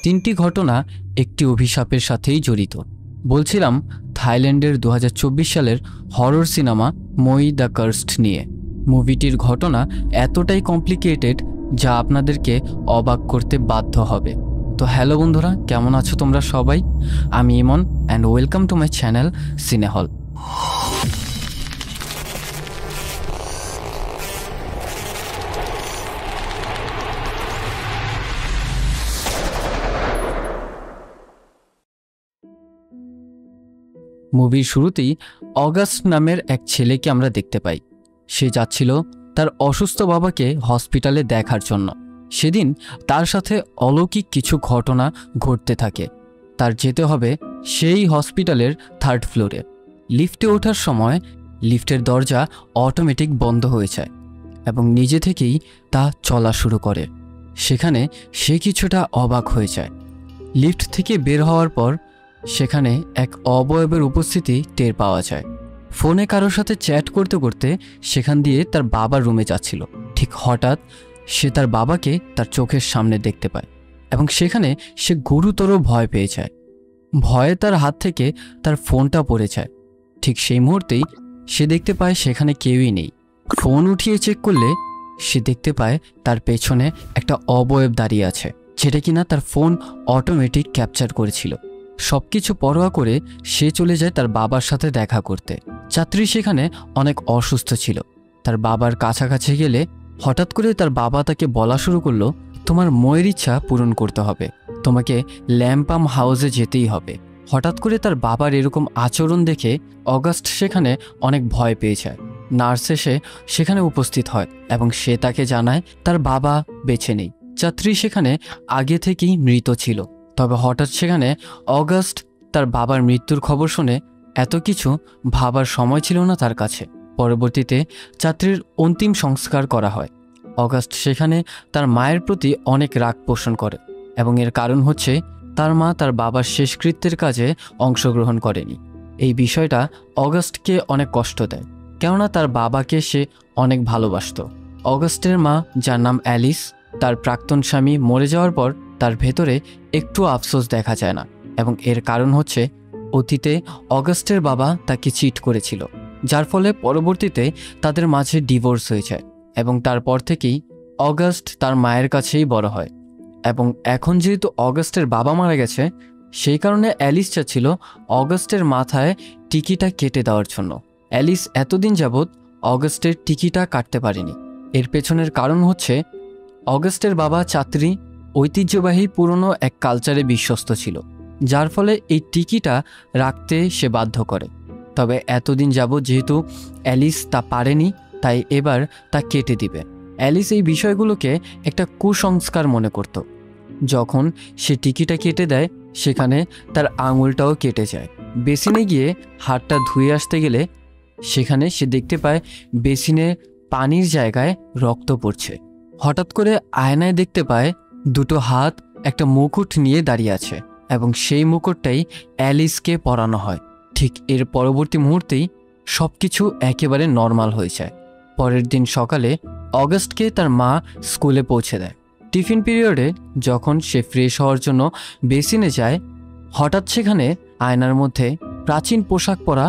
তিনটি ঘটনা একটি অভিশাপের সাথেই জড়িত। বলছিলাম থাইল্যান্ডের 2024 সালের হরর সিনেমা মই দ্য কার্সড নিয়ে। মুভিটির ঘটনা এতটাই কমপ্লিকেটেড যা আপনাদেরকে অবাক করতে বাধ্য হবে। তো হ্যালো বন্ধুরা, কেমন আছো তোমরা সবাই? আমি Emon and welcome to my channel Cinehall. মুভির শুরুতেই অগাস্ট নামের এক ছেলেকে আমরা দেখতে পাই। সে যাচ্ছিল তার অসুস্থ বাবাকে হসপিটালে দেখার জন্য। সেদিন তার সাথে অলৌকিক কিছু ঘটনা ঘটতে থাকে। তার যেতে হবে সেই হসপিটালের 3rd ফ্লোরে। লিফটে ওঠার সময় লিফটের দরজা অটোমেটিক বন্ধ হয়ে যায় এবং নিজে থেকেই তা চলা শুরু করে। সেখানে সে কিছুটা অবাক হয়ে যায়। লিফট থেকে বের হওয়ার পর সেখানে এক অবয়বের উপস্থিতি টের পাওয়া যায়। ফোনে কারোর সাথে চ্যাট করতে করতে সেখান দিয়ে তার বাবার রুমে যাচ্ছিল। ঠিক হঠাৎ সে তার বাবাকে তার চোখের সামনে দেখতে পায় এবং সেখানে সে গুরুতর ভয় পেয়ে যায়। ভয়ে তার হাত থেকে তার ফোনটা পড়ে যায়। ঠিক সেই মুহূর্তেই সে দেখতে পায় সেখানে কেউই নেই। ফোন উঠিয়ে চেক করলে সে দেখতে পায় তার পেছনে একটা অবয়ব দাঁড়িয়ে আছে, যেটা কিনা তার ফোন অটোমেটিক ক্যাপচার করেছিল। সবকিছু পরোয়া করে সে চলে যায় তার বাবার সাথে দেখা করতে। ছাত্রী সেখানে অনেক অসুস্থ ছিল। তার বাবার কাছাকাছি গেলে হঠাৎ করে তার বাবা তাকে বলা শুরু করলো, তোমার ময়ের ইচ্ছা পূরণ করতে হবে, তোমাকে ল্যাম্পাম হাউসে যেতেই হবে। হঠাৎ করে তার বাবার এরকম আচরণ দেখে অগাস্ট সেখানে অনেক ভয় পেয়ে যায়। নার্স এসে সেখানে উপস্থিত হয় এবং সে তাকে জানায় তার বাবা বেঁচে নেই। ছাত্রী সেখানে আগে থেকেই মৃত ছিল। তবে হঠাৎ সেখানে অগাস্ট তার বাবার মৃত্যুর খবর শুনে এত কিছু ভাবার সময় ছিল না তার কাছে। পরবর্তীতে ছাত্রীর অন্তিম সংস্কার করা হয়। অগাস্ট সেখানে তার মায়ের প্রতি অনেক রাগ পোষণ করে এবং এর কারণ হচ্ছে তার মা তার বাবার শেষকৃত্যের কাজে অংশগ্রহণ করেনি। এই বিষয়টা অগাস্টকে অনেক কষ্ট দেয়, কেননা তার বাবাকে সে অনেক ভালোবাসত। অগাস্টের মা, যার নাম অ্যালিস, তার প্রাক্তন স্বামী মরে যাওয়ার পর তার ভেতরে একটু আফসোস দেখা যায় না এবং এর কারণ হচ্ছে অতীতে অগাস্টের বাবা তাকে চিট করেছিল, যার ফলে পরবর্তীতে তাদের মাঝে ডিভোর্স হয়ে যায় এবং তারপর থেকেই অগাস্ট তার মায়ের কাছেই বড় হয়। এবং এখন যেহেতু অগাস্টের বাবা মারা গেছে, সেই কারণে অ্যালিস চাচ্ছিল অগাস্টের মাথায় টিকিটা কেটে দেওয়ার জন্য। অ্যালিস এতদিন যাবৎ অগাস্টের টিকিটা কাটতে পারেনি। এর পেছনের কারণ হচ্ছে অগাস্টের বাবা ছাত্রী ঐতিহ্যবাহী পুরনো এক কালচারে বিশ্বস্ত ছিল, যার ফলে এই টিকিটা রাখতে সে বাধ্য করে। তবে এতদিন যাবৎ যেহেতু অ্যালিস তা পারেনি, তাই এবার তা কেটে দিবে। অ্যালিস এই বিষয়গুলোকে একটা কুসংস্কার মনে করত। যখন সে টিকিটা কেটে দেয়, সেখানে তার আঙুলটাও কেটে যায়। বেসিনে গিয়ে হাতটা ধুয়ে আসতে গেলে সেখানে সে দেখতে পায় বেসিনে পানির জায়গায় রক্ত পড়ছে। হঠাৎ করে আয়নায় দেখতে পায় দুটো হাত একটা মুকুট নিয়ে দাঁড়িয়ে আছে এবং সেই মুকুটটাই অ্যালিসকে পরানো হয়। ঠিক এর পরবর্তী মুহূর্তেই সবকিছু একেবারে নর্মাল হয়ে যায়। পরের দিন সকালে অগাস্টকে তার মা স্কুলে পৌঁছে দেয়। টিফিন পিরিয়ডে যখন সে ফ্রেশ হওয়ার জন্য বেসিনে যায়, হঠাৎ সেখানে আয়নার মধ্যে প্রাচীন পোশাক পরা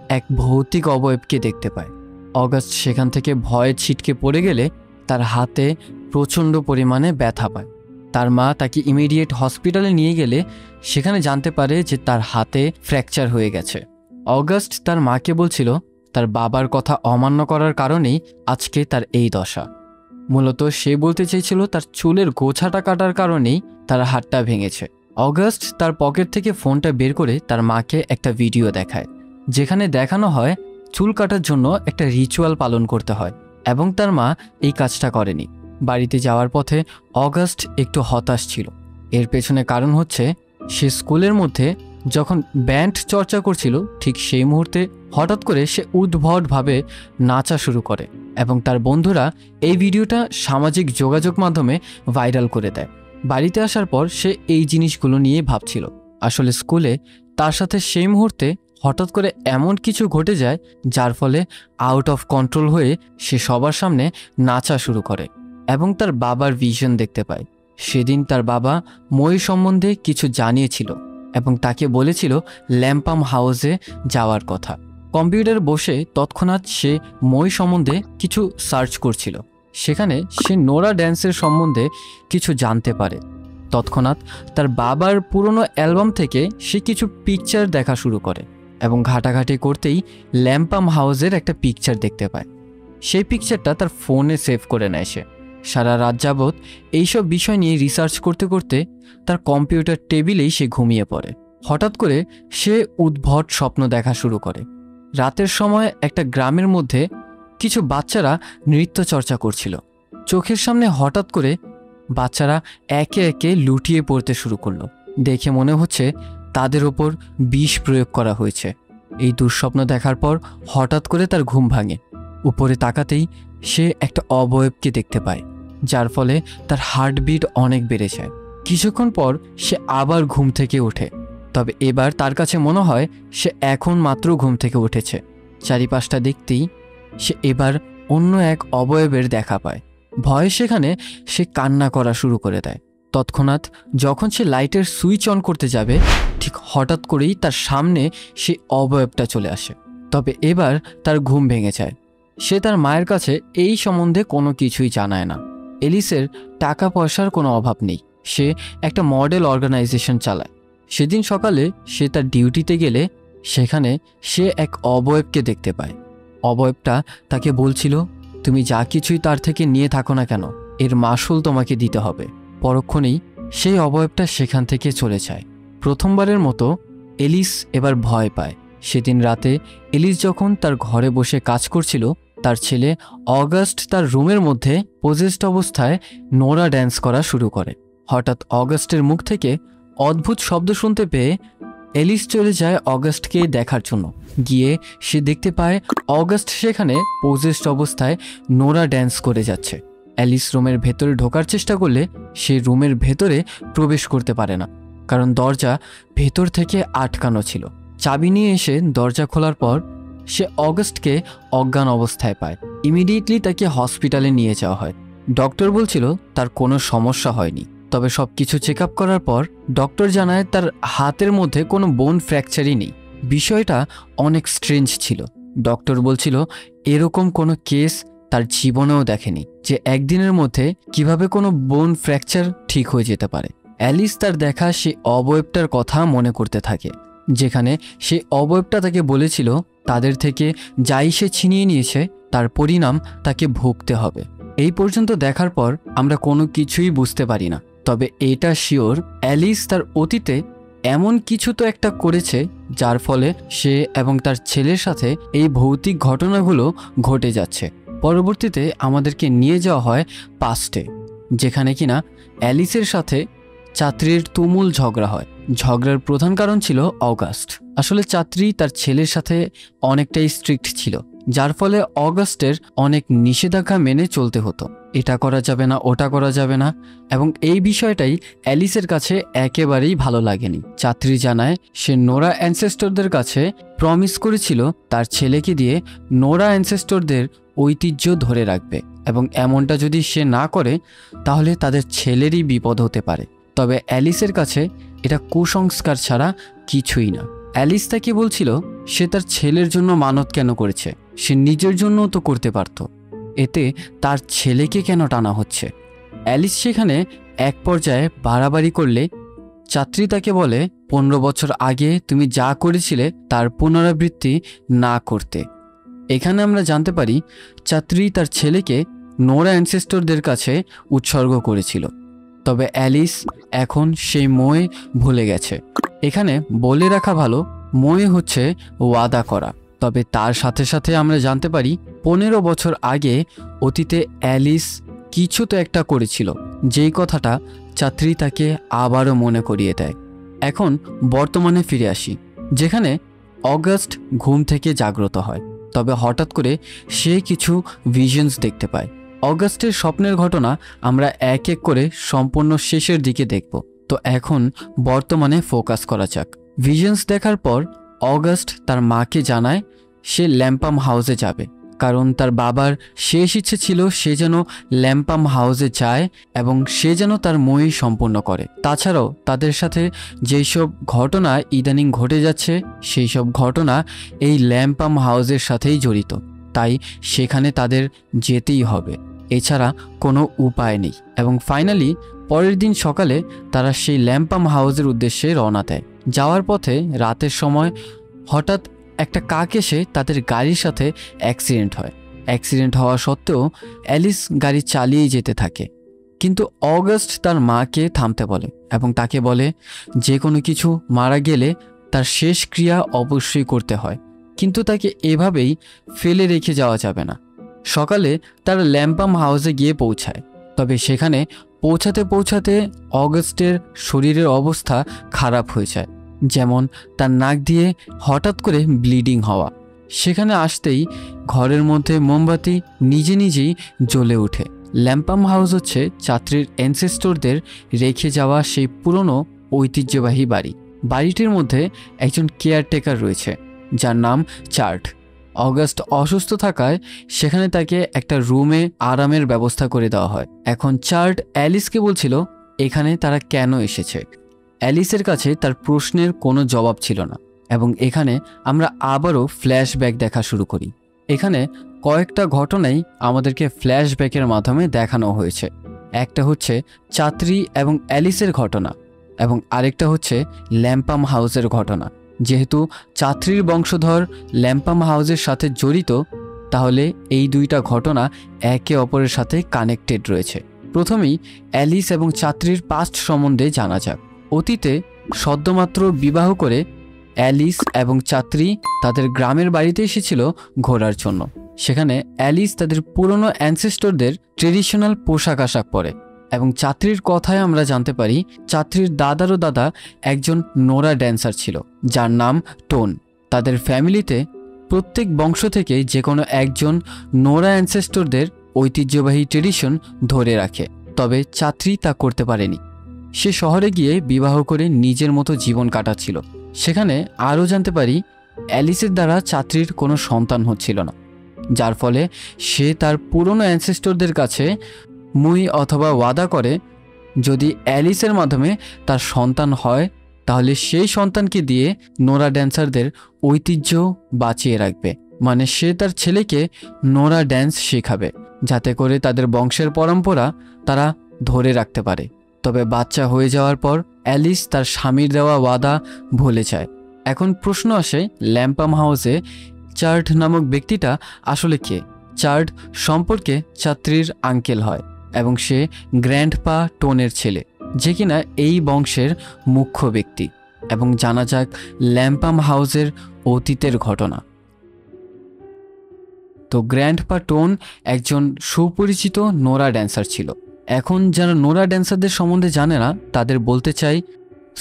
এক ভৌতিক অবয়বকে দেখতে পায়। অগাস্ট সেখান থেকে ভয়ে ছিটকে পড়ে গেলে তার হাতে প্রচণ্ড পরিমাণে ব্যথা পায়। তার মা তাকে ইমিডিয়েট হসপিটালে নিয়ে গেলে সেখানে জানতে পারে যে তার হাতে ফ্র্যাকচার হয়ে গেছে। অগাস্ট তার মাকে বলছিল তার বাবার কথা অমান্য করার কারণেই আজকে তার এই দশা। মূলত সে বলতে চেয়েছিল তার চুলের গোছাটা কাটার কারণেই তার হাতটা ভেঙেছে। অগাস্ট তার পকেট থেকে ফোনটা বের করে তার মাকে একটা ভিডিও দেখায়, যেখানে দেখানো হয় চুল কাটার জন্য একটা রিচুয়াল পালন করতে হয় এবং তার মা এই কাজটা করেনি। বাড়িতে যাওয়ার পথে অগাস্ট একটু হতাশ ছিল। এর পেছনে কারণ হচ্ছে সে স্কুলের মধ্যে যখন ব্যান্ড চর্চা করছিল, ঠিক সেই মুহূর্তে হঠাৎ করে সে উদ্ভটভাবে নাচা শুরু করে এবং তার বন্ধুরা এই ভিডিওটা সামাজিক যোগাযোগ মাধ্যমে ভাইরাল করে দেয়। বাড়িতে আসার পর সে এই জিনিসগুলো নিয়ে ভাবছিল। আসলে স্কুলে তার সাথে সেই মুহূর্তে হঠাৎ করে এমন কিছু ঘটে যায়, যার ফলে আউট অফ কন্ট্রোল হয়ে সে সবার সামনে নাচা শুরু করে এবং তার বাবার ভিশন দেখতে পায়। সেদিন তার বাবা মই সম্বন্ধে কিছু জানিয়েছিল এবং তাকে বলেছিল ল্যাম্পাম হাউসে যাওয়ার কথা। কম্পিউটার বসে তৎক্ষণাৎ সে মই সম্বন্ধে কিছু সার্চ করছিল। সেখানে সে নোরা ড্যান্সের সম্বন্ধে কিছু জানতে পারে। তৎক্ষণাৎ তার বাবার পুরনো অ্যালবাম থেকে সে কিছু পিকচার দেখা শুরু করে এবং ঘাটাঘাটি করতেই ল্যাম্পাম হাউসের একটা পিকচার দেখতে পায়। সেই পিকচারটা তার ফোনে সেভ করে নেয়। সে সারা রাত যাবৎ এইসব বিষয় নিয়ে রিসার্চ করতে করতে তার কম্পিউটার টেবিলেই সে ঘুমিয়ে পড়ে। হঠাৎ করে সে উদ্ভট স্বপ্ন দেখা শুরু করে। রাতের সময় একটা গ্রামের মধ্যে কিছু বাচ্চারা নৃত্য চর্চা করছিল। চোখের সামনে হঠাৎ করে বাচ্চারা একে একে লুটিয়ে পড়তে শুরু করলো। দেখে মনে হচ্ছে তাদের ওপর বিষ প্রয়োগ করা হয়েছে। এই দুঃস্বপ্ন দেখার পর হঠাৎ করে তার ঘুম ভাঙে। উপরে তাকাতেই সে একটা অবয়বকে দেখতে পায়, যার ফলে তার হার্টবিট অনেক বেড়ে যায়। কিছুক্ষণ পর সে আবার ঘুম থেকে ওঠে, তবে এবার তার কাছে মনে হয় সে এখন মাত্র ঘুম থেকে উঠেছে। চারিপাশটা দেখতেই সে এবার অন্য এক অবয়বের দেখা পায়। ভয়ে সেখানে সে কান্না করা শুরু করে দেয়। তৎক্ষণাৎ যখন সে লাইটের সুইচ অন করতে যাবে, ঠিক হঠাৎ করেই তার সামনে সেই অবয়বটা চলে আসে। তবে এবার তার ঘুম ভেঙে যায়। সে তার মায়ের কাছে এই সম্বন্ধে কোনো কিছুই জানায় না। এলিসের টাকা পয়সার কোনো অভাব নেই, সে একটা মডেল অর্গানাইজেশন চালায়। সেদিন সকালে সে তার ডিউটিতে গেলে সেখানে সে এক অবয়বকে দেখতে পায়। অবয়বটা তাকে বলছিল, তুমি যা কিছুই তার থেকে নিয়ে থাকো না কেন, এর মাসুল তোমাকে দিতে হবে। পরক্ষণেই সেই অবয়বটা সেখান থেকে চলে যায়। প্রথমবারের মতো এলিস এবার ভয় পায়। সেদিন রাতে এলিস যখন তার ঘরে বসে কাজ করছিল, তার ছেলে অগাস্ট তার রুমের মধ্যে পজেসড অবস্থায় নোরা ড্যান্স করা শুরু করে। হঠাৎ অগাস্টের মুখ থেকে অদ্ভুত শব্দ শুনতে পেয়ে এলিস চলে যায় অগাস্টকে দেখার জন্য। গিয়ে সে দেখতে পায় অগাস্ট সেখানে পজেসড অবস্থায় নোরা ড্যান্স করে যাচ্ছে। অ্যালিস রুমের ভেতরে ঢোকার চেষ্টা করলে সে রুমের ভেতরে প্রবেশ করতে পারে না, কারণ দরজা ভেতর থেকে আটকানো ছিল। চাবি নিয়ে এসে দরজা খোলার পর সে অগাস্টকে অজ্ঞান অবস্থায় পায়। ইমিডিয়েটলি তাকে হসপিটালে নিয়ে যাওয়া হয়। ডক্টর বলছিল তার কোনো সমস্যা হয়নি, তবে সব কিছু চেক আপ করার পর ডক্টর জানায় তার হাতের মধ্যে কোনো বোন ফ্র্যাকচারই নেই। বিষয়টা অনেক স্ট্রেঞ্জ ছিল। ডক্টর বলছিল এরকম কোনো কেস তার জীবনেও দেখেনি, যে একদিনের মধ্যে কিভাবে কোনো বোন ফ্র্যাকচার ঠিক হয়ে যেতে পারে। অ্যালিস তার দেখা সেই অবয়বটার কথা মনে করতে থাকে, যেখানে সেই অবয়বটা তাকে বলেছিল তাদের থেকে যাই সে ছিনিয়ে নিয়েছে তার পরিণাম তাকে ভুগতে হবে। এই পর্যন্ত দেখার পর আমরা কোনো কিছুই বুঝতে পারি না, তবে এটা শিওর অ্যালিস তার অতীতে এমন কিছু তো একটা করেছে যার ফলে সে এবং তার ছেলের সাথে এই ভৌতিক ঘটনাগুলো ঘটে যাচ্ছে। পরবর্তীতে আমাদেরকে নিয়ে যাওয়া হয় পাস্টে, যেখানে কিনা অ্যালিসের সাথে চাত্রীর তুমুল ঝগড়া হয়। ঝগড়ার প্রধান কারণ ছিল অগাস্ট। আসলে চাত্রী তার ছেলের সাথে অনেকটাই স্ট্রিক্ট ছিল, যার ফলে অগাস্টের অনেক নিষেধাজ্ঞা মেনে চলতে হতো। এটা করা যাবে না, ওটা করা যাবে না, এবং এই বিষয়টাই অ্যালিসের কাছে একেবারেই ভালো লাগেনি। চাত্রী জানায় সে নোরা অ্যানসেস্টরদের কাছে প্রমিস করেছিল তার ছেলেকে দিয়ে নোরা অ্যানসেস্টরদের ঐতিহ্য ধরে রাখবে, এবং এমনটা যদি সে না করে তাহলে তাদের ছেলেরই বিপদ হতে পারে। তবে অ্যালিসের কাছে এটা কুসংস্কার ছাড়া কিছুই না। অ্যালিস তাকে বলছিল সে তার ছেলের জন্য মানত কেন করেছে, সে নিজের জন্যও তো করতে পারত, এতে তার ছেলেকে কেন টানা হচ্ছে। অ্যালিস সেখানে এক পর্যায়ে বাড়াবাড়ি করলে চাত্রী তাকে বলে 15 বছর আগে তুমি যা করেছিলে তার পুনরাবৃত্তি না করতে। এখানে আমরা জানতে পারি চাত্রী তার ছেলেকে নোরা অ্যানসেস্টরদের কাছে উৎসর্গ করেছিল, তবে অ্যালিস এখন সেই মোয়ে ভুলে গেছে। এখানে বলে রাখা ভালো, মোয়ে হচ্ছে ওয়াদা করা। তবে তার সাথে সাথে আমরা জানতে পারি 15 বছর আগে অতীতে অ্যালিস কিছু তো একটা করেছিল, যেই কথাটা চাত্রী তাকে আবারও মনে করিয়ে দেয়। এখন বর্তমানে ফিরে আসি, যেখানে অগাস্ট ঘুম থেকে জাগ্রত হয়। তবে হঠাৎ করে সে কিছু ভিশনস দেখতে পায়। অগাস্টের স্বপ্নের ঘটনা আমরা এক এক করে সম্পূর্ণ শেষের দিকে দেখব। তো এখন বর্তমানে ফোকাস করা যাক। ভিশনস দেখার পর অগাস্ট তার মাকে জানায় সে ল্যাম্পাম হাউসে যাবে, কারণ তার বাবার শেষ ইচ্ছে ছিল সে যেন ল্যাম্পাম হাউসে যায় এবং সে যেন তার মই সম্পূর্ণ করে। তাছাড়াও তাদের সাথে যেই সব ঘটনা ইদানিং ঘটে যাচ্ছে সেই সব ঘটনা এই ল্যাম্পাম হাউসের সাথেই জড়িত, তাই সেখানে তাদের যেতেই হবে, এছাড়া কোনো উপায় নেই। এবং ফাইনালি পরের দিন সকালে তারা সেই ল্যাম্পাম হাউসের উদ্দেশ্যে রওনা দেয়। যাওয়ার পথে রাতের সময় হঠাৎ একটা কাক এসে তাদের গাড়ির সাথে অ্যাক্সিডেন্ট হয়। অ্যাক্সিডেন্ট হওয়া সত্ত্বেও অ্যালিস গাড়ি চালিয়েই যেতে থাকে, কিন্তু অগাস্ট তার মাকে থামতে বলে এবং তাকে বলে যে কোনো কিছু মারা গেলে তার শেষ ক্রিয়া অবশ্যই করতে হয়, কিন্তু তাকে এভাবেই ফেলে রেখে যাওয়া যাবে না। সকালে তারা ল্যাম্পাম হাউসে গিয়ে পৌঁছায়, তবে সেখানে পৌঁছাতে অগাস্টের শরীরের অবস্থা খারাপ হয়ে যায়, যেমন তার নাক দিয়ে হঠাৎ করে ব্লিডিং হওয়া। সেখানে আসতেই ঘরের মধ্যে মোমবাতি নিজেই জ্বলে ওঠে। ল্যাম্পাম হাউস হচ্ছে ছাত্রীর অ্যানসেস্টরদের রেখে যাওয়া সেই পুরনো ঐতিহ্যবাহী বাড়ি। বাড়িটির মধ্যে একজন কেয়ারটেকার রয়েছে যার নাম চার্ট। অগাস্ট অসুস্থ থাকায় সেখানে তাকে একটা রুমে আরামের ব্যবস্থা করে দেওয়া হয়। এখন চার্ট অ্যালিসকে বলছিল এখানে তারা কেন এসেছে। অ্যালিসের কাছে তার প্রশ্নের কোনো জবাব ছিল না এবং এখানে আমরা আবারও ফ্ল্যাশব্যাক দেখা শুরু করি। এখানে কয়েকটা ঘটনাই আমাদেরকে ফ্ল্যাশব্যাকের মাধ্যমে দেখানো হয়েছে। একটা হচ্ছে ছাত্রী এবং অ্যালিসের ঘটনা এবং আরেকটা হচ্ছে ল্যাম্পাম হাউসের ঘটনা। যেহেতু ছাত্রীর বংশধর ল্যাম্পাম হাউসের সাথে জড়িত, তাহলে এই দুইটা ঘটনা একে অপরের সাথে কানেক্টেড রয়েছে। প্রথমেই অ্যালিস এবং ছাত্রীর পাস্ট সম্বন্ধে জানা যাক। অতীতে সদ্যমাত্র বিবাহ করে অ্যালিস এবং ছাত্রী তাদের গ্রামের বাড়িতে এসেছিল ঘোরার জন্য। সেখানে অ্যালিস তাদের পুরনো অ্যানসেস্টরদের ট্রেডিশনাল পোশাক আশাক পরে এবং ছাত্রীর কথায় আমরা জানতে পারি ছাত্রীর দাদারও দাদা একজন নোরা ড্যান্সার ছিল যার নাম টোন। তাদের ফ্যামিলিতে প্রত্যেক বংশ থেকে যে কোনো একজন নোরা অ্যানসেস্টরদের ঐতিহ্যবাহী ট্রেডিশন ধরে রাখে, তবে ছাত্রী তা করতে পারেনি। সে শহরে গিয়ে বিবাহ করে নিজের মতো জীবন কাটাচ্ছিল। সেখানে আরও জানতে পারি অ্যালিসের দ্বারা ছাত্রীর কোনো সন্তান হচ্ছিল না, যার ফলে সে তার পুরনো অ্যানসেস্টরদের কাছে মুই অথবা ওয়াদা করে যদি অ্যালিসের মাধ্যমে তার সন্তান হয় তাহলে সেই সন্তানকে দিয়ে নোরা ড্যান্সারদের ঐতিহ্য বাঁচিয়ে রাখবে। মানে সে তার ছেলেকে নোরা ড্যান্স শেখাবে যাতে করে তাদের বংশের পরম্পরা তারা ধরে রাখতে পারে। তবে বাচ্চা হয়ে যাওয়ার পর অ্যালিস তার স্বামীর দেওয়া ওয়াদা ভুলে যায়। এখন প্রশ্ন আসে ল্যাম্পাম হাউসে চার্ট নামক ব্যক্তিটা আসলে কে? চার্ট সম্পর্কে ছাত্রীর আঙ্কেল হয় এবং সে গ্র্যান্ডপা টোনের ছেলে, যে কিনা এই বংশের মুখ্য ব্যক্তি। এবং জানা যাক ল্যাম্পাম হাউসের অতীতের ঘটনা। তো গ্র্যান্ডপা টোন একজন সুপরিচিত নোরা ড্যান্সার ছিল। এখন যারা নোরা ড্যান্সারদের সম্বন্ধে জানে না তাদের বলতে চাই,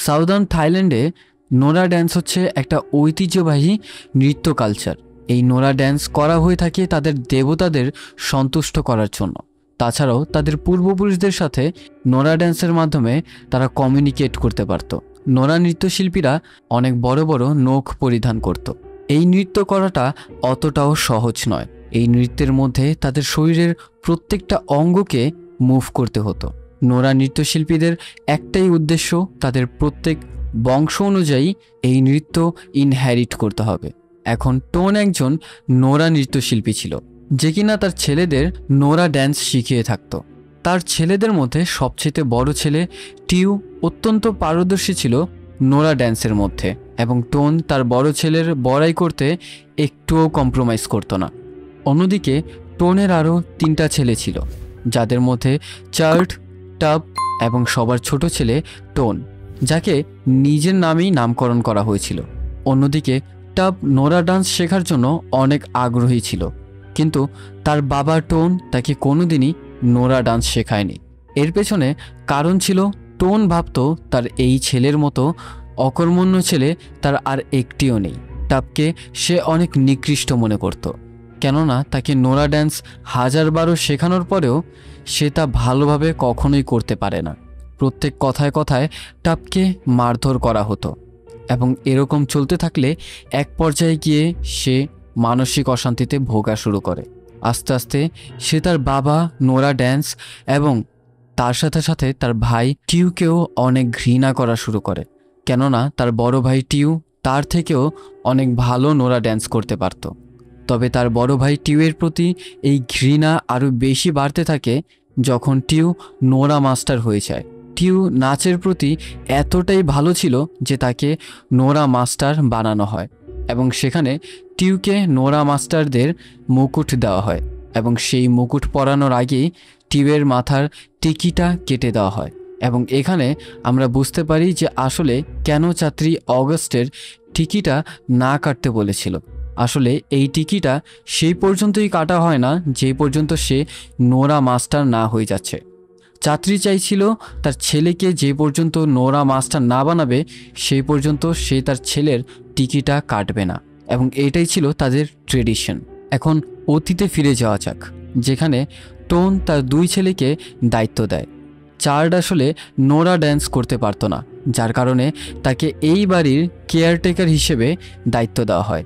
সাউদার্ন থাইল্যান্ডে নোরা ড্যান্স হচ্ছে একটা ঐতিহ্যবাহী নৃত্য কালচার। এই নোরা ড্যান্স করা হয়ে থাকে তাদের দেবতাদের সন্তুষ্ট করার জন্য। তাছাড়াও তাদের পূর্বপুরুষদের সাথে নোরা ড্যান্সের মাধ্যমে তারা কমিউনিকেট করতে পারত। নোরা নৃত্যশিল্পীরা অনেক বড় বড় নখ পরিধান করত। এই নৃত্য করাটা অতটাও সহজ নয়। এই নৃত্যের মধ্যে তাদের শরীরের প্রত্যেকটা অঙ্গকে মুভ করতে হতো। নোরা নৃত্যশিল্পীদের একটাই উদ্দেশ্য, তাদের প্রত্যেক বংশ অনুযায়ী এই নৃত্য ইনহ্যারিট করতে হবে। এখন টোন একজন নোরা নৃত্যশিল্পী ছিল যে কিনা তার ছেলেদের নোরা ড্যান্স শিখিয়ে থাকত। তার ছেলেদের মধ্যে সবচেয়ে বড় ছেলে টিউ অত্যন্ত পারদর্শী ছিল নোরা ড্যান্সের মধ্যে এবং টোন তার বড় ছেলের বড়াই করতে একটুও কম্প্রোমাইজ করত না। অন্যদিকে টোনের আরও 3টা ছেলে ছিল, যাদের মধ্যে চার্ট, টাব এবং সবার ছোট ছেলে টোন, যাকে নিজের নামেই নামকরণ করা হয়েছিল। অন্যদিকে টাব নোরা ডান্স শেখার জন্য অনেক আগ্রহী ছিল, কিন্তু তার বাবা টোন তাকে কোনোদিনই নোরা ডান্স শেখায়নি। এর পেছনে কারণ ছিল টোন ভাবত তার এই ছেলের মতো অকর্মণ্য ছেলে তার আর একটিও নেই। টাবকে সে অনেক নিকৃষ্ট মনে করত, কেননা তাকে নোরা ড্যান্স 1000বার শেখানোর পরেও সে তা ভালোভাবে কখনোই করতে পারে না। প্রত্যেক কথায় কথায় টাবকে মারধর করা হতো এবং এরকম চলতে থাকলে এক পর্যায়ে গিয়ে সে মানসিক অশান্তিতে ভোগা শুরু করে। আস্তে আস্তে সে তার বাবা নোরা ড্যান্স এবং তার সাথে সাথে তার ভাই টিউকেও অনেক ঘৃণা করা শুরু করে, কেননা তার বড় ভাই টিউ তার থেকেও অনেক ভালো নোরা ড্যান্স করতে পারত। তবে তার বড় ভাই টিউয়ের প্রতি এই ঘৃণা আরও বেশি বাড়তে থাকে যখন টিউ নোরা মাস্টার হয়ে যায়। টিউ নাচের প্রতি এতটাই ভালো ছিল যে তাকে নোরা মাস্টার বানানো হয় এবং সেখানে টিউকে নোরা মাস্টারদের মুকুট দেওয়া হয় এবং সেই মুকুট পরানোর আগেই টিউয়ের মাথার টিকিটা কেটে দেওয়া হয়। এবং এখানে আমরা বুঝতে পারি যে আসলে কেন ছাত্রী অগাস্টের টিকিটা না কাটতে বলেছিল। আসলে এই টিকিটা সেই পর্যন্তই কাটা হয় না যে পর্যন্ত সে নোরা মাস্টার না হয়ে যাচ্ছে। ছাত্রী চাইছিল তার ছেলেকে যে পর্যন্ত নোরা মাস্টার না বানাবে সেই পর্যন্ত সে তার ছেলের টিকিটা কাটবে না, এবং এটাই ছিল তাদের ট্রেডিশন। এখন অতীতে ফিরে যাওয়া যাক, যেখানে টোন তার দুই ছেলেকে দায়িত্ব দেয়। চার্ড আসলে নোরা ড্যান্স করতে পারতো না, যার কারণে তাকে এই বাড়ির কেয়ারটেকার হিসেবে দায়িত্ব দেওয়া হয়।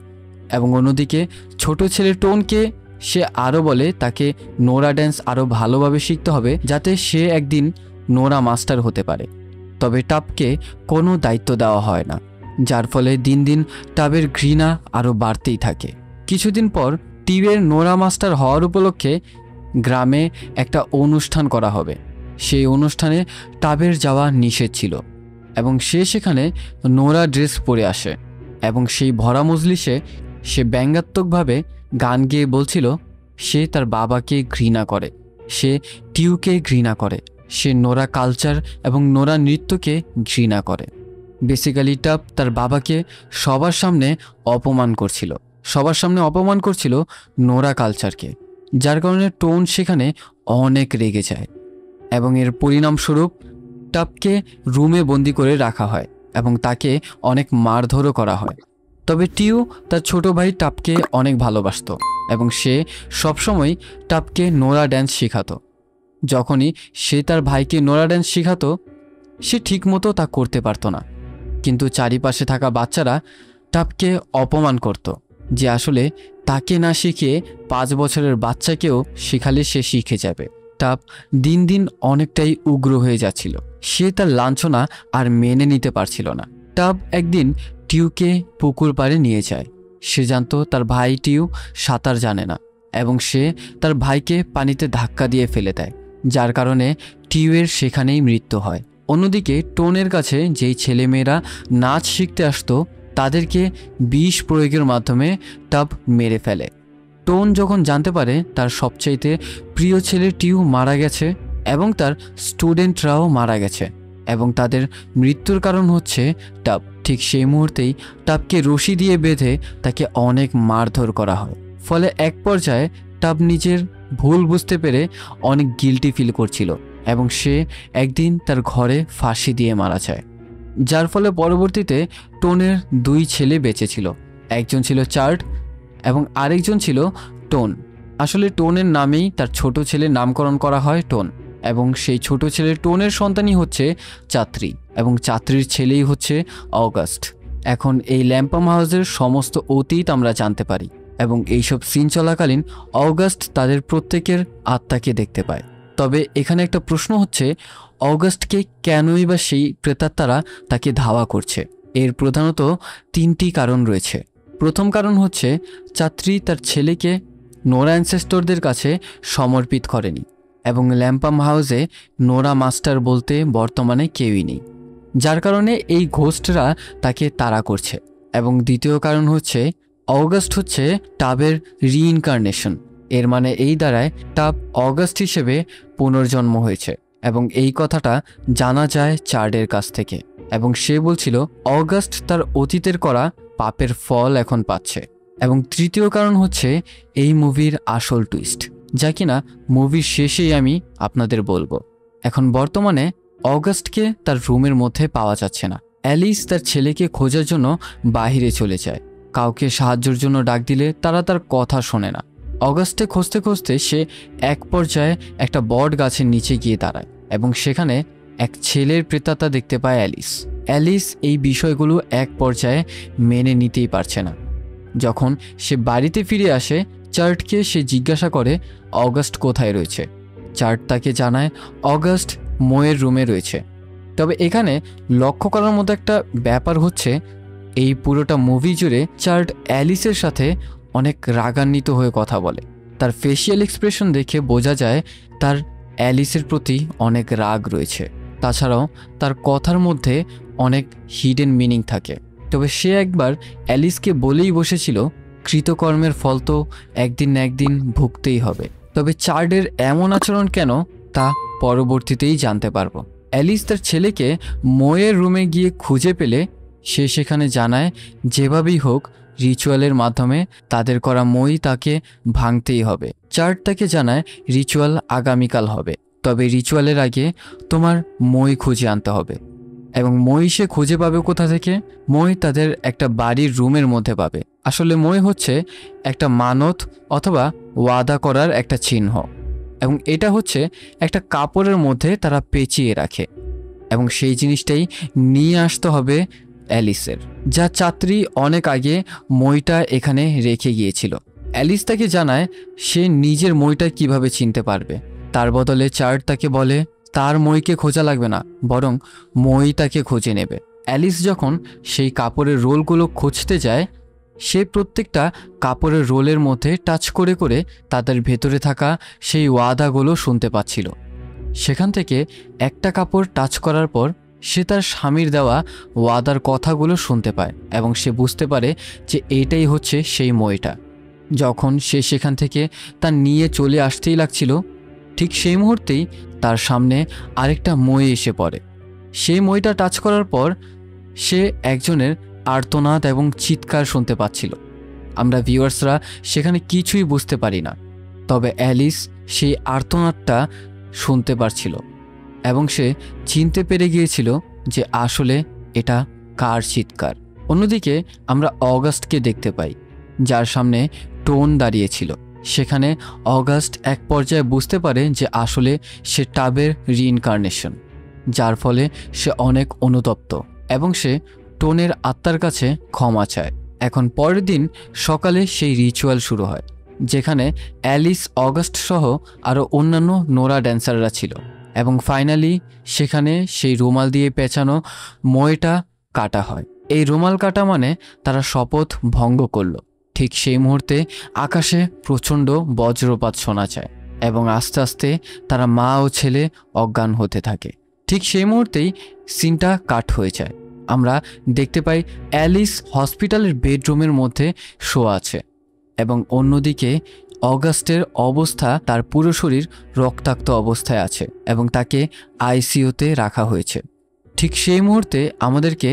এবং অন্যদিকে ছোট ছেলে টোনকে সে আরও বলে তাকে নোরা ড্যান্স আরও ভালোভাবে শিখতে হবে যাতে সে একদিন নোরা মাস্টার হতে পারে। তবে টাবকে কোনো দায়িত্ব দেওয়া হয় না, যার ফলে দিন দিন টাবের ঘৃণা আরও বাড়তেই থাকে। কিছুদিন পর টিউয়ের নোরা মাস্টার হওয়ার উপলক্ষে গ্রামে একটা অনুষ্ঠান করা হবে। সেই অনুষ্ঠানে টাবের যাওয়া নিষেধ ছিল এবং সে সেখানে নোরা ড্রেস পরে আসে এবং সেই ভরা মজলিসে সে ব্যঙ্গাত্মকভাবে গান গেয়ে বলছিল সে তার বাবাকে ঘৃণা করে, সে টিউকে ঘৃণা করে, সে নোরা কালচার এবং নোরা নৃত্যকে ঘৃণা করে। বেসিক্যালি টাব তার বাবাকে সবার সামনে অপমান করছিল নোরা কালচারকে, যার কারণে টোন সেখানে অনেক রেগে যায় এবং এর পরিণামস্বরূপ টাবকে রুমে বন্দি করে রাখা হয় এবং তাকে অনেক মারধরও করা হয়। তবে টিউ তার ছোট ভাই টাবকে অনেক ভালোবাসত এবং সে সবসময় টাবকে নোরা ড্যান্স শেখাতো। যখনই সে তার ভাইকে নোরা ড্যান্স শেখাতো সে ঠিকমতো তা করতে পারতো না, কিন্তু চারিপাশে থাকা বাচ্চারা টাবকে অপমান করত যে আসলে তাকে না শিখিয়ে 5 বছরের বাচ্চাকেও শেখালে সে শিখে যাবে। টাব দিন দিন অনেকটাই উগ্র হয়ে যাচ্ছিল, সে তার লাঞ্ছনা আর মেনে নিতে পারছিল না। টাব একদিন টিউকে পুকুর পাড়ে নিয়ে যায়। সে জানতো তার ভাই টিউ সাঁতার জানে না এবং সে তার ভাইকে পানিতে ধাক্কা দিয়ে ফেলে দেয়, যার কারণে টিউয়ের সেখানেই মৃত্যু হয়। অন্যদিকে টোনের কাছে যেই ছেলেমেয়েরা নাচ শিখতে আসতো তাদেরকে বিষ প্রয়োগের মাধ্যমে টাব মেরে ফেলে। টোন যখন জানতে পারে তার সবচাইতে প্রিয় ছেলে টিউ মারা গেছে এবং তার স্টুডেন্টরাও মারা গেছে এবং তাদের মৃত্যুর কারণ হচ্ছে টাব, ঠিক সেই মুহূর্তেই টাবকে রশি দিয়ে বেঁধে তাকে অনেক মারধর করা হয়। ফলে এক পর্যায়ে টাব নিজের ভুল বুঝতে পেরে অনেক গিল্টি ফিল করছিল এবং সে একদিন তার ঘরে ফাঁসি দিয়ে মারা যায়, যার ফলে পরবর্তীতে টোনের 2 ছেলে বেঁচে ছিল। একজন ছিল চার্ড এবং আরেকজন ছিল টোন। আসলে টোনের নামেই তার ছোট ছেলের নামকরণ করা হয় টোন, এবং সেই ছোট ছেলে টোনের সন্তানই হচ্ছে ছাত্রী এবং ছাত্রীর ছেলেই হচ্ছে অগাস্ট। এখন এই ল্যাম্পাম হাউসের সমস্ত অতীত আমরা জানতে পারি এবং এইসব সিন চলাকালীন অগাস্ট তাদের প্রত্যেকের আত্মাকে দেখতে পায়। তবে এখানে একটা প্রশ্ন হচ্ছে, অগাস্টকে কেনই বা সেই প্রেতাত্মারা তাকে ধাওয়া করছে? এর প্রধানত 3টি কারণ রয়েছে। প্রথম কারণ হচ্ছে ছাত্রী তার ছেলেকে নোরা অ্যানসেস্টরদের কাছে সমর্পিত করেনি এবং ল্যাম্পাম হাউসে নোরা মাস্টার বলতে বর্তমানে কেউই নেই, যার কারণে এই ঘোস্টরা তাকে তাড়া করছে। এবং দ্বিতীয় কারণ হচ্ছে অগাস্ট হচ্ছে টাবের রিইনকার্নেশন। এর মানে এই দাঁড়ায় টাব অগাস্ট হিসেবে পুনর্জন্ম হয়েছে এবং এই কথাটা জানা যায় চার্ডের কাছ থেকে এবং সে বলছিল অগাস্ট তার অতীতের করা পাপের ফল এখন পাচ্ছে। এবং তৃতীয় কারণ হচ্ছে এই মুভির আসল টুইস্ট, যা কিনা মুভির শেষেই আমি আপনাদের বলবো। এখন বর্তমানে অগাস্টকে তার রুমের মধ্যে পাওয়া যাচ্ছে না। অ্যালিস তার ছেলেকে খোঁজার জন্য বাহিরে চলে যায়। কাউকে সাহায্যের জন্য ডাক দিলে তারা তার কথা শোনে না। অগাস্টে খুঁজতে খুঁজতে সে এক পর্যায়ে একটা বট গাছের নিচে গিয়ে দাঁড়ায় এবং সেখানে এক ছেলের প্রেতাত্মা দেখতে পায় অ্যালিস। অ্যালিস এই বিষয়গুলো এক পর্যায়ে মেনে নিতেই পারছে না যখন সে বাড়িতে ফিরে আসে, চার্টকে সে জিজ্ঞাসা করে অগাস্ট কোথায় রয়েছে। চার্ট তাকে জানায় অগাস্ট মোয়ের রুমে রয়েছে। তবে এখানে লক্ষ্য করার মতো একটা ব্যাপার হচ্ছে, এই পুরোটা মুভি জুড়ে চার্ট অ্যালিসের সাথে অনেক রাগান্বিত হয়ে কথা বলে। তার ফেসিয়াল এক্সপ্রেশন দেখে বোঝা যায় তার অ্যালিসের প্রতি অনেক রাগ রয়েছে। তাছাড়াও তার কথার মধ্যে অনেক হিডেন মিনিং থাকে। তবে সে একবার অ্যালিসকে বলেই বসেছিল, কৃতকর্মের ফল তো একদিন না একদিন ভুগতেই হবে। তবে চার্টের এমন আচরণ কেন, তা পরবর্তীতেই জানতে পারবো। অ্যালিস তার ছেলেকে মোয়ের রুমে গিয়ে খুঁজে পেলে সে সেখানে জানায় যেভাবেই হোক রিচুয়ালের মাধ্যমে তাদের করা মই তাকে ভাঙতেই হবে। চার্ট তাকে জানায় রিচুয়াল আগামীকাল হবে, তবে রিচুয়ালের আগে তোমার মই খুঁজে আনতে হবে। এবং মই সে খুঁজে পাবে কোথা থেকে? মই তাদের একটা বাড়ির রুমের মধ্যে পাবে। আসলে মই হচ্ছে একটা মানত অথবা ওয়াদা করার একটা চিহ্ন, এবং এটা হচ্ছে একটা কাপড়ের মধ্যে তারা পেঁচিয়ে রাখে, এবং সেই জিনিসটাই নিয়ে আসতে হবে অ্যালিসের, যা ছাত্রী অনেক আগে মইটা এখানে রেখে গিয়েছিল। অ্যালিস তাকে জানায় সে নিজের মইটা কিভাবে চিনতে পারবে। তার বদলে চার্ট তাকে বলে তার মইকে খোঁজা লাগবে না, বরং মই তাকে খুঁজে নেবে। অ্যালিস যখন সেই কাপড়ের রোলগুলো খুঁজতে যায়, সে প্রত্যেকটা কাপড়ের রোলের মধ্যে টাচ করে করে তাদের ভেতরে থাকা সেই ওয়াদাগুলো শুনতে পাচ্ছিল। সেখান থেকে একটা কাপড় টাচ করার পর সে তার স্বামীর দেওয়া ওয়াদার কথাগুলো শুনতে পায়, এবং সে বুঝতে পারে যে এইটাই হচ্ছে সেই মইটা। যখন সে সেখান থেকে তা নিয়ে চলে আসতেই লাগছিল, ঠিক সেই মুহূর্তেই তার সামনে আরেকটা মই এসে পড়ে। সেই মইটা টাচ করার পর সে একজনের আর্তনাদ এবং চিৎকার শুনতে পাচ্ছিল। আমরা ভিউয়ার্সরা সেখানে কিছুই বুঝতে পারি না, তবে অ্যালিস সেই আর্তনাদটা শুনতে পারছিল, এবং সে চিনতে পেরে গিয়েছিল যে আসলে এটা কার চিৎকার। অন্যদিকে আমরা অগাস্টকে দেখতে পাই, যার সামনে টোন দাঁড়িয়েছিল। সেখানে অগাস্ট এক পর্যায়ে বুঝতে পারে যে আসলে সে টাবের রিইনকার্নেশন, যার ফলে সে অনেক অনুতপ্ত, এবং সে টোনের আত্মার কাছে ক্ষমা চায়। এখন পরের দিন সকালে সেই রিচুয়াল শুরু হয়, যেখানে অ্যালিস, অগাস্ট সহ আরও অন্যান্য নোরা ড্যান্সাররা ছিল, এবং ফাইনালি সেখানে সেই রুমাল দিয়ে পেঁচানো মইটা কাটা হয়। এই রুমাল কাটা মানে তারা শপথ ভঙ্গ করল। ঠিক সেই মুহূর্তে আকাশে প্রচণ্ড বজ্রপাত শোনা যায়, এবং আস্তে আস্তে তারা মা ও ছেলে অজ্ঞান হতে থাকে। ঠিক সেই মুহূর্তেই সিনটা কাট হয়ে যায়। আমরা দেখতে পাই অ্যালিস হসপিটালের বেডরুমের মধ্যে শোয়া আছে, এবং অন্যদিকে অগাস্টের অবস্থা, তার পুরো শরীর রক্তাক্ত অবস্থায় আছে, এবং তাকে আইসিইউতে রাখা হয়েছে। ঠিক সেই মুহূর্তে আমাদেরকে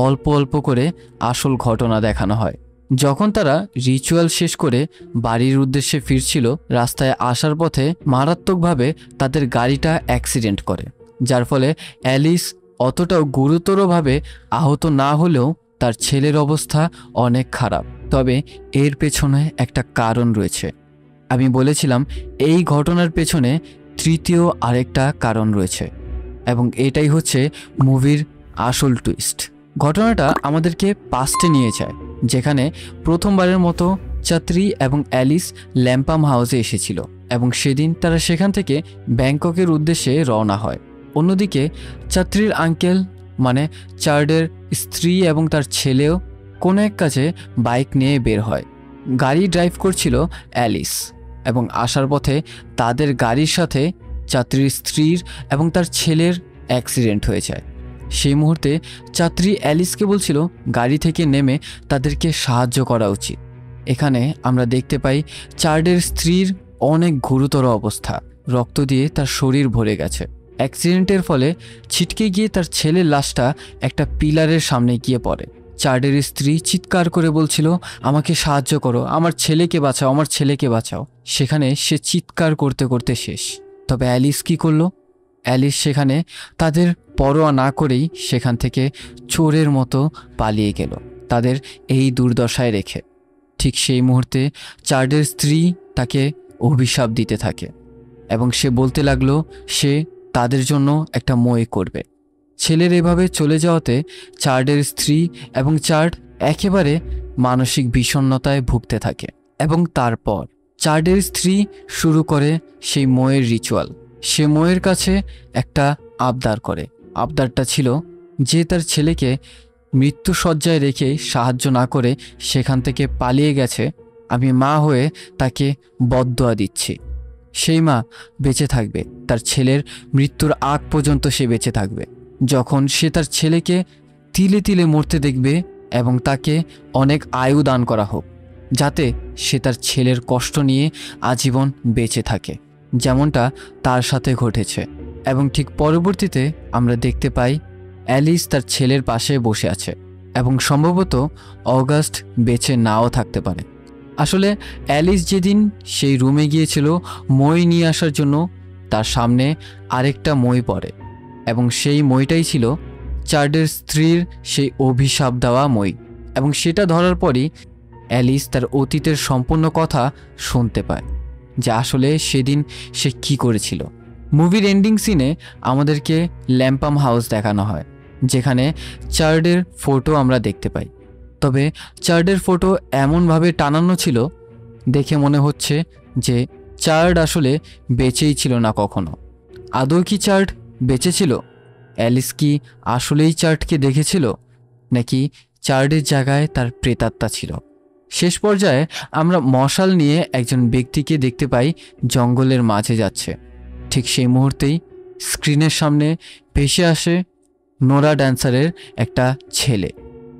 অল্প অল্প করে আসল ঘটনা দেখানো হয়। যখন তারা রিচুয়াল শেষ করে বাড়ির উদ্দেশ্যে ফিরছিল, রাস্তায় আসার পথে মারাত্মকভাবে তাদের গাড়িটা অ্যাক্সিডেন্ট করে, যার ফলে অ্যালিস অতটাও গুরুতরভাবে আহত না হলেও তার ছেলের অবস্থা অনেক খারাপ। তবে এর পেছনে একটা কারণ রয়েছে। আমি বলেছিলাম এই ঘটনার পেছনে তৃতীয় আরেকটা কারণ রয়েছে, এবং এটাই হচ্ছে মুভির আসল টুইস্ট। ঘটনাটা আমাদেরকে পাস্টে নিয়ে যায়, যেখানে প্রথমবারের মতো ছাত্রী এবং অ্যালিস ল্যাম্পাম হাউসে এসেছিল, এবং সেদিন তারা সেখান থেকে ব্যাংককের উদ্দেশ্যে রওনা হয়। অন্যদিকে ছাত্রীর আঙ্কেল মানে চার্ডের স্ত্রী এবং তার ছেলেও কোনো এক কাজে বাইক নিয়ে বের হয়। গাড়ি ড্রাইভ করছিল অ্যালিস, এবং আসার পথে তাদের গাড়ির সাথে ছাত্রীর স্ত্রীর এবং তার ছেলের অ্যাক্সিডেন্ট হয়ে যায়। সেই মুহূর্তে ছাত্রী অ্যালিসকে বলছিল গাড়ি থেকে নেমে তাদেরকে সাহায্য করা উচিত। এখানে আমরা দেখতে পাই চার্ডের স্ত্রীর অনেক গুরুতর অবস্থা, রক্ত দিয়ে তার শরীর ভরে গেছে। অ্যাক্সিডেন্টের ফলে ছিটকে গিয়ে তার ছেলের লাশটা একটা পিলারের সামনে গিয়ে পড়ে। চার্ডের স্ত্রী চিৎকার করে বলছিল, আমাকে সাহায্য করো, আমার ছেলেকে বাঁচাও, আমার ছেলেকে বাঁচাও। সেখানে সে চিৎকার করতে করতে শেষ। তবে অ্যালিস কি করলো? অ্যালিস সেখানে তাদের পরোয়া না করেই সেখান থেকে চোরের মতো পালিয়ে গেল, তাদের এই দুর্দশায় রেখে। ঠিক সেই মুহূর্তে চার্ডের স্ত্রী তাকে অভিশাপ দিতে থাকে, এবং সে বলতে লাগলো সে তাদের জন্য একটা মই করবে। ছেলের এভাবে চলে যাওয়াতে চার্ডের স্ত্রী এবং চার্ড একেবারে মানসিক বিষণ্ণতায় ভুগতে থাকে। এবং তারপর চার্ডের স্ত্রী শুরু করে সেই মোয়ের রিচুয়াল। সে মোয়ের কাছে একটা আবদার করে। আবদারটা ছিল যে তার ছেলেকে মৃত্যুশয্যায় রেখে সাহায্য না করে সেখান থেকে পালিয়ে গেছে, আমি মা হয়ে তাকে বদদোয়া দিচ্ছি। সেই মা বেঁচে থাকবে, তার ছেলের মৃত্যুর আগ পর্যন্ত সে বেঁচে থাকবে। যখন সে তার ছেলেকে তিলে তিলে মরতে দেখবে এবং তাকে অনেক আয়ু দান করা হোক, যাতে সে তার ছেলের কষ্ট নিয়ে আজীবন বেঁচে থাকে, যেমনটা তার সাথে ঘটেছে। এবং ঠিক পরবর্তীতে আমরা দেখতে পাই অ্যালিস তার ছেলের পাশে বসে আছে এবং সম্ভবত অগাস্ট বেঁচে নাও থাকতে পারে। আসলে অ্যালিস যেদিন সেই রুমে গিয়েছিল মই নিয়ে আসার জন্য, তার সামনে আরেকটা মই পড়ে এবং সেই মইটাই ছিল চার্ডের স্ত্রীর সেই অভিশাপ দেওয়া মই। এবং সেটা ধরার পরই অ্যালিস তার অতীতের সম্পূর্ণ কথা শুনতে পায়, যে আসলে সেদিন সে কী করেছিল। মুভির এন্ডিং সিনে আমাদেরকে ল্যাম্পাম হাউস দেখানো হয়, যেখানে চার্ডের ফটো আমরা দেখতে পাই। তবে চার্ডের ফটো এমনভাবে টানানো ছিল দেখে মনে হচ্ছে যে চার্ড আসলে বেঁচেই ছিল না কখনো। আদৌ কি চার্ড বেঁচে ছিল? অ্যালিস কি আসলেই চার্ডকে দেখেছিল, নাকি চার্ডের জায়গায় তার প্রেতাত্মা ছিল? শেষ পর্যায়ে আমরা মশাল নিয়ে একজন ব্যক্তিকে দেখতে পাই জঙ্গলের মাঝে যাচ্ছে। ঠিক সেই মুহূর্তেই স্ক্রিনের সামনে ভেসে আসে নোরা ড্যান্সারের একটা ছেলে।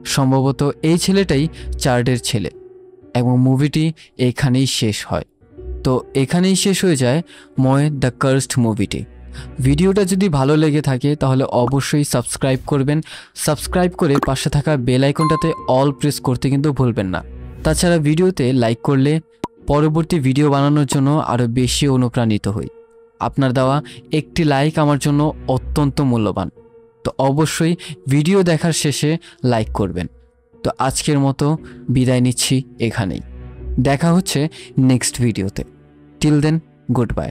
সম্ভবত এই ছেলেটাই চার্ডের ছেলে। এবং মুভিটি এখানেই শেষ হয়। তো এখানেই শেষ হয়ে যায় মই দ্য কার্সড মুভিটি। ভিডিওটা যদি ভালো লেগে থাকে তাহলে অবশ্যই সাবস্ক্রাইব করবেন। সাবস্ক্রাইব করে পাশে থাকা বেল আইকনটাতে অল প্রেস করতে কিন্তু ভুলবেন না। তাছাড়া ভিডিওতে লাইক করলে পরবর্তী ভিডিও বানানোর জন্য আরও বেশি অনুপ্রাণিত হই। আপনার দেওয়া একটি লাইক আমার জন্য অত্যন্ত মূল্যবান। তো অবশ্যই ভিডিও দেখার শেষে লাইক করবেন। তো আজকের মতো বিদায় নিচ্ছি এখানেই। দেখা হচ্ছে নেক্সট ভিডিওতে। Till then, good by.